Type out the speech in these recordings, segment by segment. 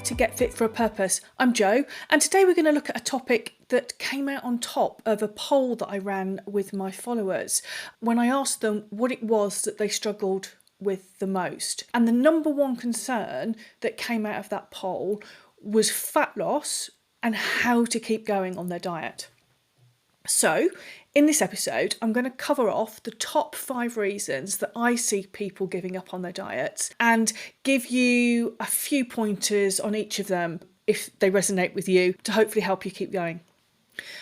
to Get Fit for a Purpose. I'm Jo, and today we're going to look at a topic that came out on top of a poll that I ran with my followers when I asked them what it was that they struggled with the most. And the number one concern that came out of that poll was fat loss and how to keep going on their diet. So, in this episode, I'm going to cover off the top 5 reasons that I see people giving up on their diets and give you a few pointers on each of them if they resonate with you to hopefully help you keep going.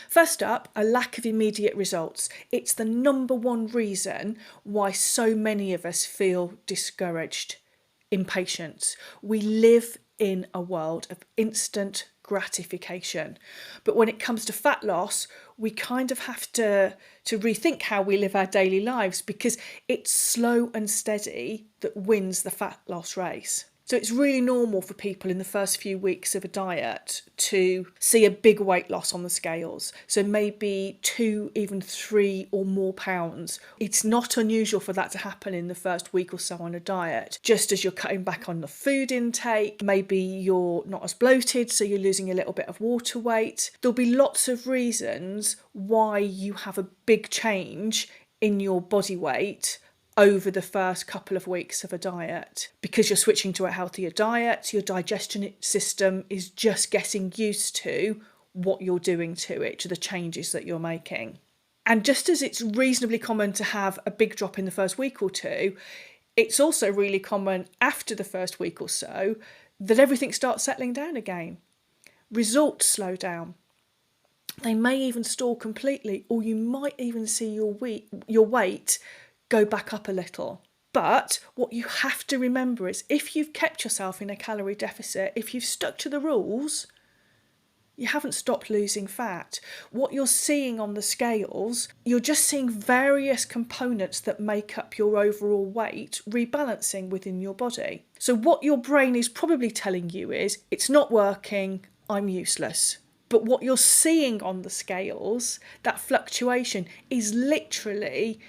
First up, a lack of immediate results. It's the number one reason why so many of us feel discouraged, impatient. We live in a world of instant gratification. But when it comes to fat loss, we kind of have to rethink how we live our daily lives, because it's slow and steady that wins the fat loss race. So it's really normal for people in the first few weeks of a diet to see a big weight loss on the scales. So maybe 2, even 3 or more pounds. It's not unusual for that to happen in the first week or so on a diet. Just as you're cutting back on the food intake, maybe you're not as bloated, so you're losing a little bit of water weight. There'll be lots of reasons why you have a big change in your body weight over the first couple of weeks of a diet, because you're switching to a healthier diet, your digestion system is just getting used to what you're doing to it, to the changes that you're making. And just as it's reasonably common to have a big drop in the first week or two, it's also really common after the first week or so that everything starts settling down again. Results slow down. They may even stall completely, or you might even see your weight go back up a little. But what you have to remember is, if you've kept yourself in a calorie deficit, if you've stuck to the rules, you haven't stopped losing fat. What you're seeing on the scales, you're just seeing various components that make up your overall weight rebalancing within your body. So what your brain is probably telling you is, it's not working, I'm useless. But what you're seeing on the scales, that fluctuation, is literally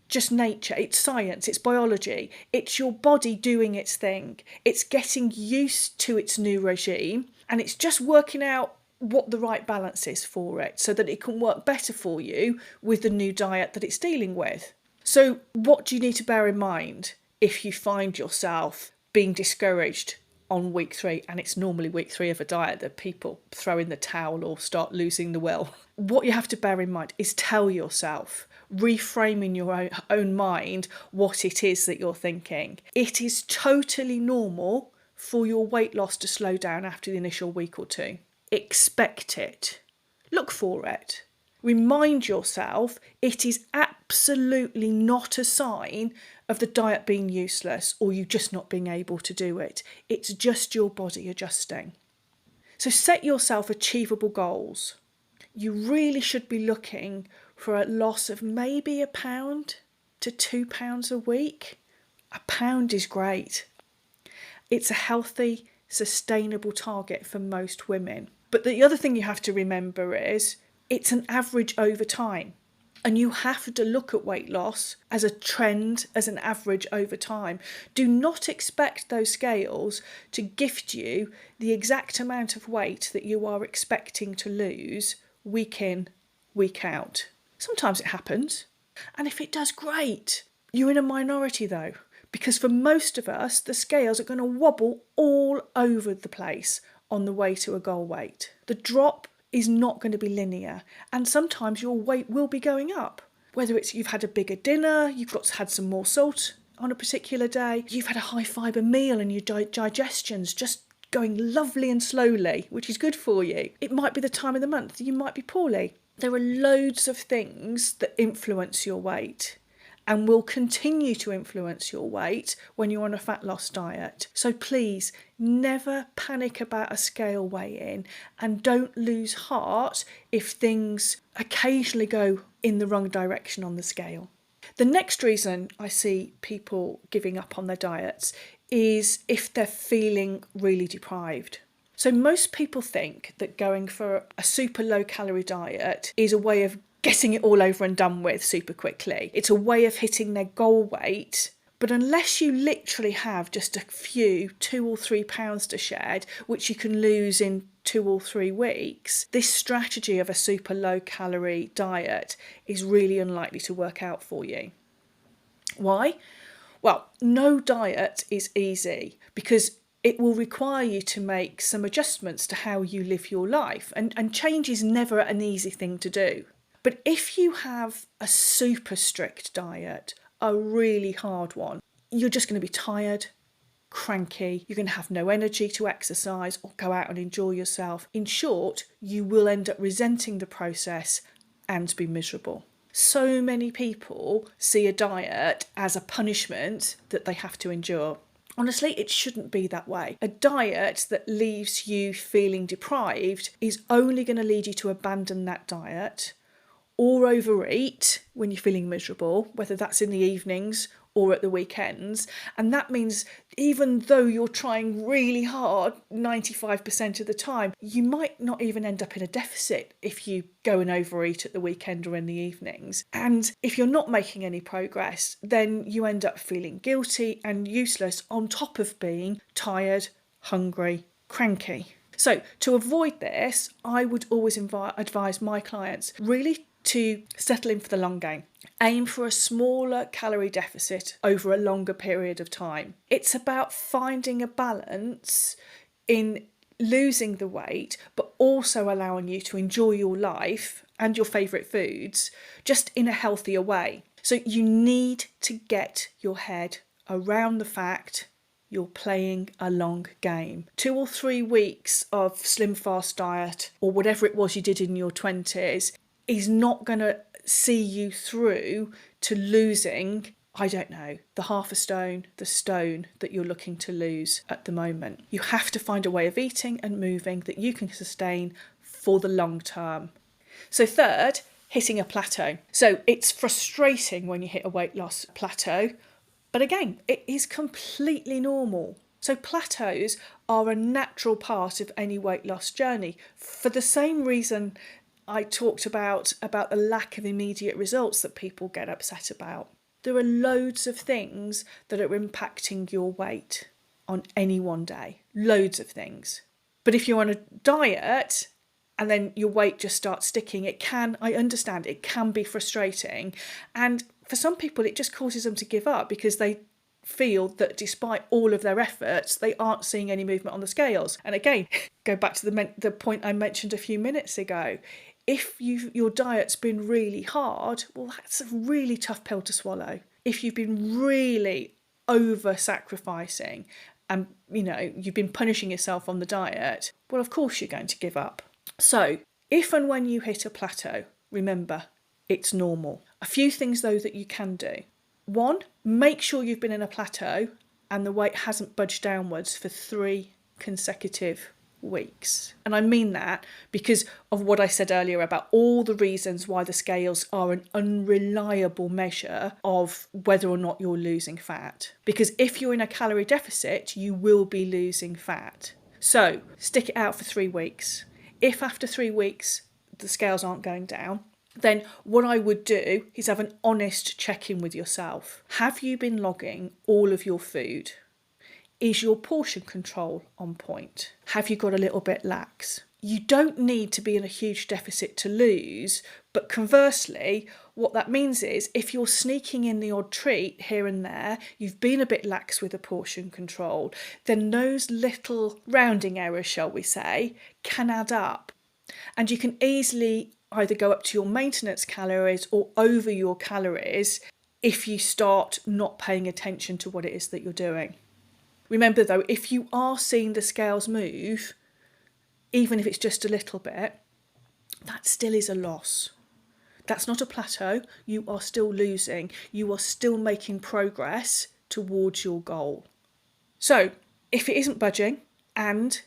just nature, it's science, it's biology, it's your body doing its thing. It's getting used to its new regime, and it's just working out what the right balance is for it so that it can work better for you with the new diet that it's dealing with. So what do you need to bear in mind if you find yourself being discouraged on week 3, and it's normally week 3 of a diet that people throw in the towel or start losing the will? What you have to bear in mind is tell yourself, reframe in your own mind what it is that you're thinking. It is totally normal for your weight loss to slow down after the initial week or 2. Expect it. Look for it. Remind yourself it is absolutely not a sign of the diet being useless or you just not being able to do it. It's just your body adjusting. So set yourself achievable goals. You really should be looking for a loss of maybe £1 to £2 a week. £1 is great. It's a healthy, sustainable target for most women. But the other thing you have to remember is it's an average over time. And you have to look at weight loss as a trend, as an average over time. Do not expect those scales to gift you the exact amount of weight that you are expecting to lose week in, week out. Sometimes it happens, and if it does, great. You're in a minority though, because for most of us, the scales are going to wobble all over the place on the way to a goal weight. The drop is not going to be linear, and sometimes your weight will be going up. Whether it's you've had a bigger dinner, you've had some more salt on a particular day, you've had a high fibre meal and your digestion's just going lovely and slowly, which is good for you. It might be the time of the month, you might be poorly. There are loads of things that influence your weight and will continue to influence your weight when you're on a fat loss diet. So please never panic about a scale weigh-in, and don't lose heart if things occasionally go in the wrong direction on the scale. The next reason I see people giving up on their diets is if they're feeling really deprived. So most people think that going for a super low calorie diet is a way of getting it all over and done with super quickly. It's a way of hitting their goal weight But unless you literally have just a few 2 or 3 pounds to shed, which you can lose in 2 or 3 weeks, this strategy of a super low calorie diet is really unlikely to work out for you. Why? Well, no diet is easy because it will require you to make some adjustments to how you live your life, and change is never an easy thing to do. But if you have a super strict diet, a really hard one, you're just going to be tired, cranky, you're going to have no energy to exercise or go out and enjoy yourself. In short, you will end up resenting the process and be miserable. So many people see a diet as a punishment that they have to endure. Honestly, it shouldn't be that way. A diet that leaves you feeling deprived is only going to lead you to abandon that diet or overeat when you're feeling miserable, whether that's in the evenings or at the weekends. And that means even though you're trying really hard 95% of the time, you might not even end up in a deficit if you go and overeat at the weekend or in the evenings. And if you're not making any progress, then you end up feeling guilty and useless on top of being tired, hungry, cranky. So to avoid this, I would always advise my clients really to settle in for the long game. Aim for a smaller calorie deficit over a longer period of time. It's about finding a balance in losing the weight, but also allowing you to enjoy your life and your favourite foods just in a healthier way. So you need to get your head around the fact you're playing a long game. 2 or 3 weeks of slim fast diet or whatever it was you did in your 20s is not going to see you through to losing, I don't know, the half a stone, the stone that you're looking to lose at the moment. You have to find a way of eating and moving that you can sustain for the long term. So third, hitting a plateau. So it's frustrating when you hit a weight loss plateau, but again, it is completely normal. So plateaus are a natural part of any weight loss journey for the same reason I talked about the lack of immediate results that people get upset about. There are loads of things that are impacting your weight on any one day. Loads of things. But if you're on a diet and then your weight just starts sticking, I understand, it can be frustrating. And for some people, it just causes them to give up because they feel that despite all of their efforts, they aren't seeing any movement on the scales. And again, go back to the point I mentioned a few minutes ago. If your diet's been really hard, well, that's a really tough pill to swallow. If you've been really over-sacrificing and, you've been punishing yourself on the diet, well, of course you're going to give up. So if and when you hit a plateau, remember, it's normal. A few things, though, that you can do. 1, make sure you've been in a plateau and the weight hasn't budged downwards for 3 consecutive weeks. And I mean that because of what I said earlier about all the reasons why the scales are an unreliable measure of whether or not you're losing fat. Because if you're in a calorie deficit, you will be losing fat. So stick it out for 3 weeks. If after 3 weeks the scales aren't going down, then what I would do is have an honest check-in with yourself. Have you been logging all of your food? Is your portion control on point? Have you got a little bit lax? You don't need to be in a huge deficit to lose, but conversely, what that means is if you're sneaking in the odd treat here and there, you've been a bit lax with the portion control, then those little rounding errors, shall we say, can add up. And you can easily either go up to your maintenance calories or over your calories if you start not paying attention to what it is that you're doing. Remember though, if you are seeing the scales move, even if it's just a little bit, that still is a loss. That's not a plateau. You are still losing. You are still making progress towards your goal. So if it isn't budging and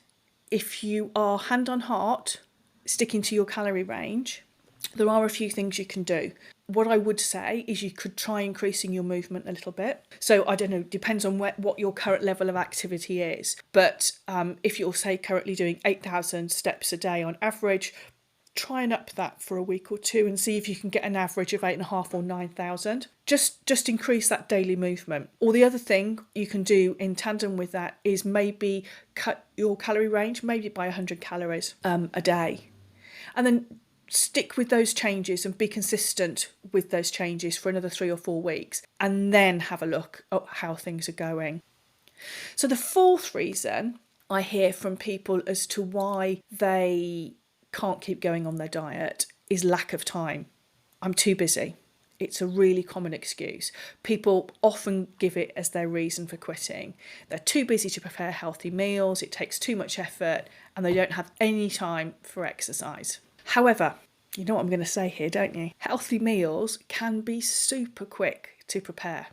if you are hand on heart sticking to your calorie range, there are a few things you can do. What I would say is you could try increasing your movement a little bit. So I don't know, depends on what your current level of activity is. But if you're, say, currently doing 8,000 steps a day on average, try and up that for a week or two and see if you can get an average of 8.5 or 9,000. Just increase that daily movement. Or the other thing you can do in tandem with that is maybe cut your calorie range, maybe by 100 calories a day. And then stick with those changes and be consistent with those changes for another 3 or 4 weeks, and then have a look at how things are going. So the fourth reason I hear from people as to why they can't keep going on their diet is lack of time. I'm too busy. It's a really common excuse. People often give it as their reason for quitting. They're too busy to prepare healthy meals, it takes too much effort, and they don't have any time for exercise. However, you know what I'm going to say here, don't you? Healthy meals can be super quick to prepare.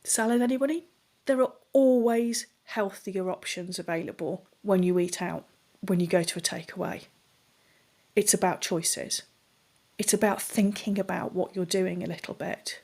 Salad, anybody? There are always healthier options available when you eat out, when you go to a takeaway. It's about choices. It's about thinking about what you're doing a little bit.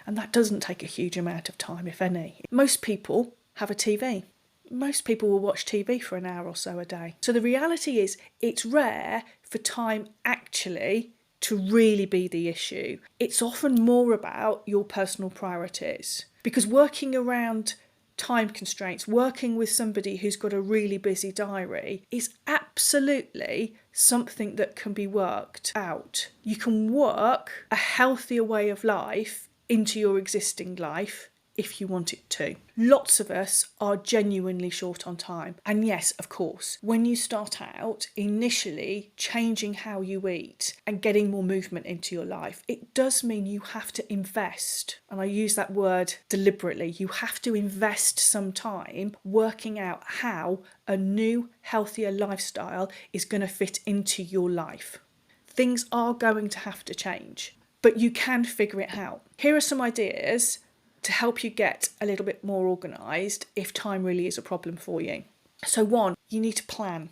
And that doesn't take a huge amount of time, if any. Most people have a TV. Most people will watch TV for an hour or so a day. So the reality is, it's rare for time actually to really be the issue. It's often more about your personal priorities. Because working around time constraints, working with somebody who's got a really busy diary is absolutely something that can be worked out. You can work a healthier way of life into your existing life if you want it to. Lots of us are genuinely short on time. And yes, of course, when you start out initially changing how you eat and getting more movement into your life, it does mean you have to invest. And I use that word deliberately. You have to invest some time working out how a new, healthier lifestyle is going to fit into your life. Things are going to have to change, but you can figure it out. Here are some ideas to help you get a little bit more organised if time really is a problem for you. So one, you need to plan.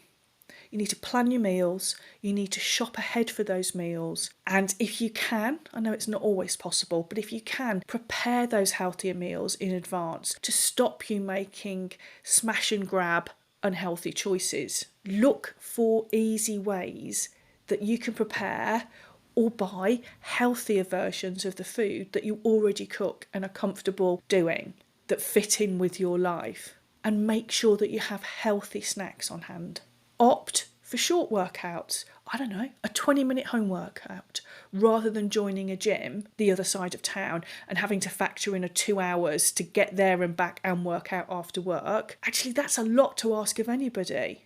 You need to plan your meals, you need to shop ahead for those meals, and if you can, I know it's not always possible, but if you can, prepare those healthier meals in advance to stop you making smash and grab unhealthy choices. Look for easy ways that you can prepare or buy healthier versions of the food that you already cook and are comfortable doing, that fit in with your life. And make sure that you have healthy snacks on hand. Opt for short workouts. I don't know, a 20-minute home workout, rather than joining a gym the other side of town and having to factor in a 2 hours to get there and back and work out after work. Actually, that's a lot to ask of anybody.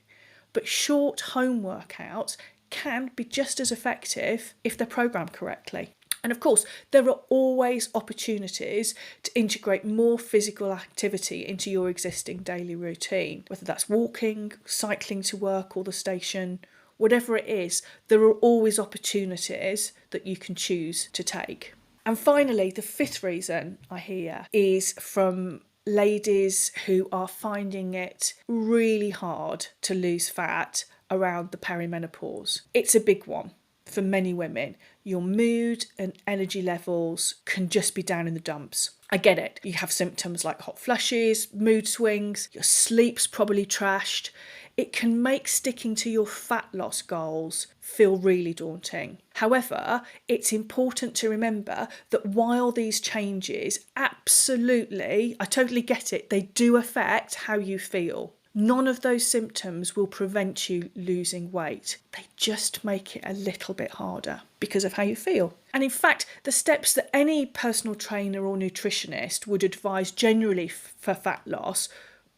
But short home workouts can be just as effective if they're programmed correctly. And of course, there are always opportunities to integrate more physical activity into your existing daily routine, whether that's walking, cycling to work or the station, whatever it is, there are always opportunities that you can choose to take. And finally, the fifth reason I hear is from ladies who are finding it really hard to lose fat around the perimenopause. It's a big one for many women. Your mood and energy levels can just be down in the dumps. I get it. You have symptoms like hot flushes, mood swings, your sleep's probably trashed. It can make sticking to your fat loss goals feel really daunting. However, it's important to remember that while these changes absolutely, I totally get it, they do affect how you feel. None of those symptoms will prevent you losing weight. They just make it a little bit harder because of how you feel. And in fact, the steps that any personal trainer or nutritionist would advise generally for fat loss,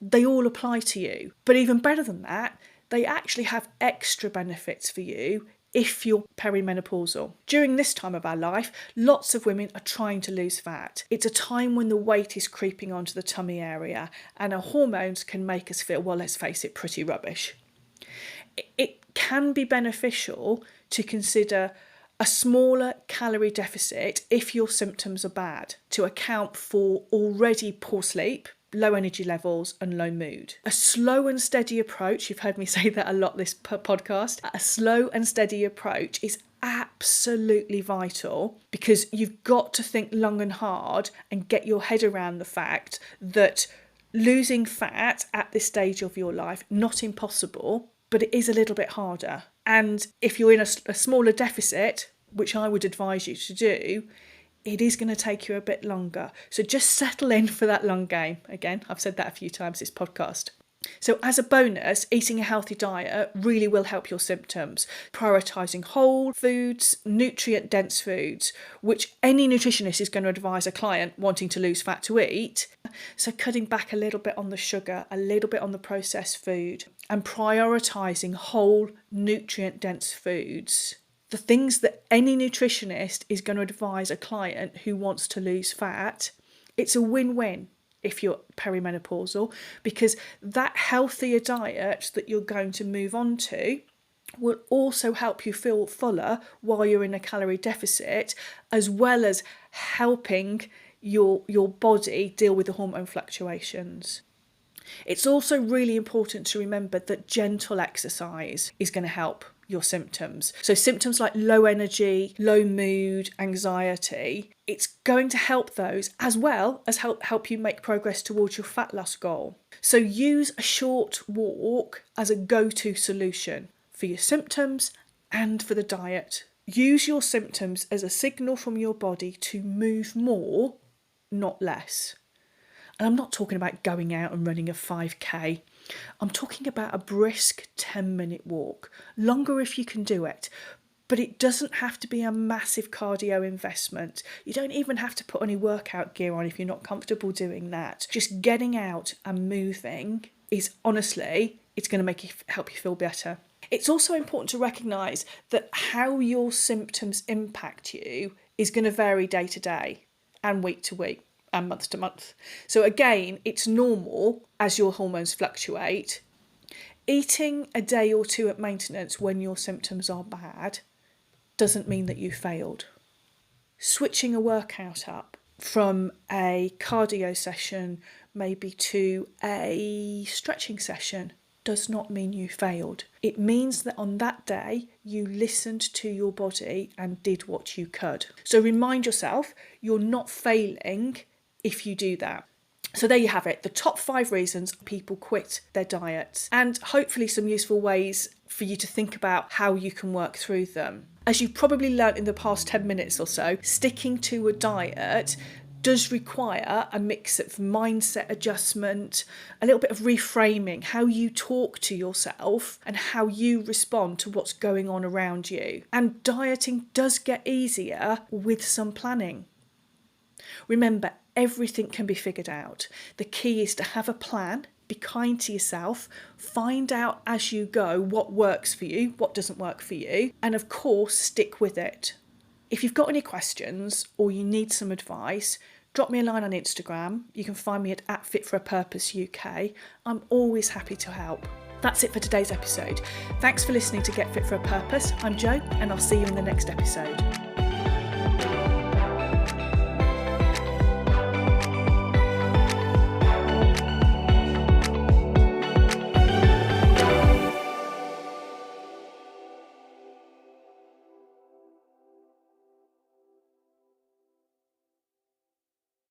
they all apply to you. But even better than that, they actually have extra benefits for you if you're perimenopausal. During this time of our life, lots of women are trying to lose fat. It's a time when the weight is creeping onto the tummy area and our hormones can make us feel, well, let's face it, pretty rubbish. It can be beneficial to consider a smaller calorie deficit if your symptoms are bad, to account for already poor sleep, low energy levels and low mood. A slow and steady approach, you've heard me say that a lot this podcast, a slow and steady approach is absolutely vital because you've got to think long and hard and get your head around the fact that losing fat at this stage of your life, not impossible, but it is a little bit harder. And if you're in a smaller deficit, which I would advise you to do, it is going to take you a bit longer. So just settle in for that long game. Again, I've said that a few times this podcast. So as a bonus, eating a healthy diet really will help your symptoms. Prioritising whole foods, nutrient-dense foods, which any nutritionist is going to advise a client wanting to lose fat to eat. So cutting back a little bit on the sugar, a little bit on the processed food, and prioritising whole nutrient-dense foods. The things that any nutritionist is going to advise a client who wants to lose fat, it's a win-win if you're perimenopausal, because that healthier diet that you're going to move on to will also help you feel fuller while you're in a calorie deficit, as well as helping your body deal with the hormone fluctuations. It's also really important to remember that gentle exercise is going to help your symptoms. So symptoms like low energy, low mood, anxiety, it's going to help those as well as help you make progress towards your fat loss goal. So use a short walk as a go-to solution for your symptoms and for the diet. Use your symptoms as a signal from your body to move more, not less. And I'm not talking about going out and running a 5K. I'm talking about a brisk 10-minute walk, longer if you can do it. But it doesn't have to be a massive cardio investment. You don't even have to put any workout gear on if you're not comfortable doing that. Just getting out and moving is honestly, it's going to help you feel better. It's also important to recognise that how your symptoms impact you is going to vary day to day and week to week and month to month. So again, it's normal as your hormones fluctuate. Eating a day or two at maintenance when your symptoms are bad doesn't mean that you failed. Switching a workout up from a cardio session maybe to a stretching session does not mean you failed. It means that on that day you listened to your body and did what you could. So remind yourself you're not failing if you do that. So there you have it, the top 5 reasons people quit their diets, and hopefully some useful ways for you to think about how you can work through them. As you've probably learnt in the past 10 minutes or so, sticking to a diet does require a mix of mindset adjustment, a little bit of reframing, how you talk to yourself and how you respond to what's going on around you. And dieting does get easier with some planning. Remember, everything can be figured out. The key is to have a plan, be kind to yourself, find out as you go what works for you, what doesn't work for you, and of course, stick with it. If you've got any questions or you need some advice, drop me a line on Instagram. You can find me at Fit for a Purpose UK. I'm always happy to help. That's it for today's episode. Thanks for listening to Get Fit for a Purpose. I'm Jo, and I'll see you in the next episode.